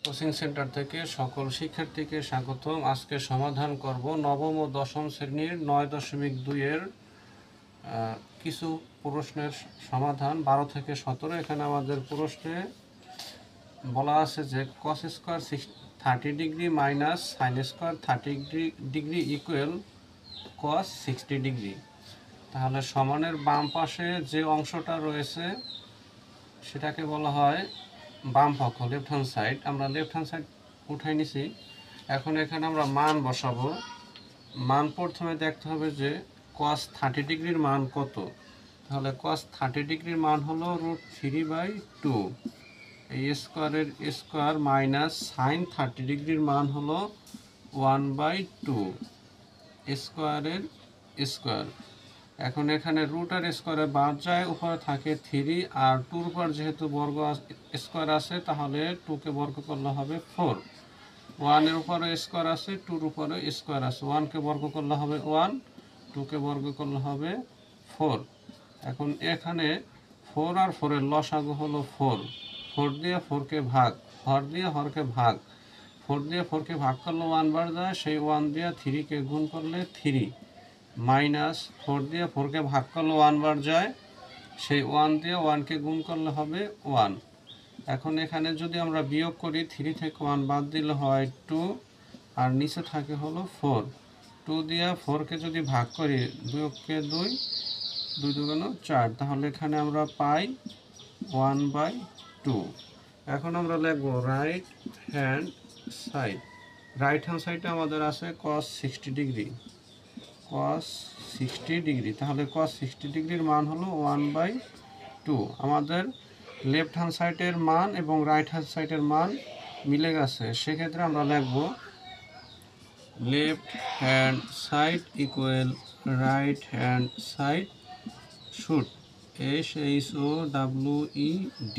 Coaching centre থেকে সকল শিক্ষার্থীকে স্বাগতম। আজকে সমাধান করব নবম ও দশম শ্রেণীর 9.2 এর কিছু প্রশ্নের সমাধান 12 থেকে 17। এখানে আমাদের প্রশ্নে বলা আছে যে cos square 30 degree minus sine square 30 degree equal cos 60 degree. তাহলে সমানের বাম পাশে যে অংশটা রয়েছে সেটাকে বলা হয় বাম পক্ষ, লেফট হ্যান্ড সাইড। আমরা লেফট হ্যান্ড সাইড উঠাই নিছি। এখন এখানে আমরা মান বসাবো। মান প্রথমে দেখতে হবে যে cos 30 ডিগ্রির মান কত। তাহলে cos 30 ডিগ্রির মান হলো √3/2 এই স্কোয়ারের স্কোয়ার মাইনাস সাইন 30 ডিগ্রির মান হলো 1/2 স্কোয়ারের স্কোয়ার। এখন এখানে রুট আর স্কোয়ারে বাদ যায়, উপরে থাকে 3 আর 2 উপর যেহেতু বর্গ স্কোয়ার আছে তাহলে 2কে বর্গ করলে হবে 4। 1 এর উপরে স্কোয়ার আছে, 2 এর উপরে স্কোয়ার আছে। 1কে বর্গ করলে হবে 1, 2কে বর্গ করলে হবে 4। এখন এখানে 4 আর 4 এর লসাগু হলো 4। 4 দিয়ে 4কে ভাগ, হর দিয়ে হরকে ভাগ। 4 দিয়ে 4কে ভাগ করলে 1 বার যায়, সেই 1 দিয়ে 3কে গুণ করলে 3 মাইনাস 4 দিয়ে 4কে ভাগ করলে 1 বার যায়, সেই 1 দিয়ে 1কে গুণ করলে হবে 1। এখন এখানে যদি আমরা বিয়োগ করি 3 থেকে 1 বাদ দিলে হয় 2 আর নিচে থাকে হলো 4। 2 দিয়ে 4কে যদি ভাগ করি 2কে 2, 2 2 4, তাহলে এখানে আমরা পাই 1/2। এখন আমরা লিখব right hand side. Right hand সাইডে আমাদের আছে cos 60 ডিগ্রি, cos 60 ডিগ্রি। তাহলে cos 60 ডিগ্রির মান হলো 1/2। আমাদের লেফট হ্যান্ড সাইডের মান এবং রাইট হ্যান্ড সাইডের মান মিলে গেছে। সেক্ষেত্রে আমরা লিখব left hand side equal right hand side should SHOWED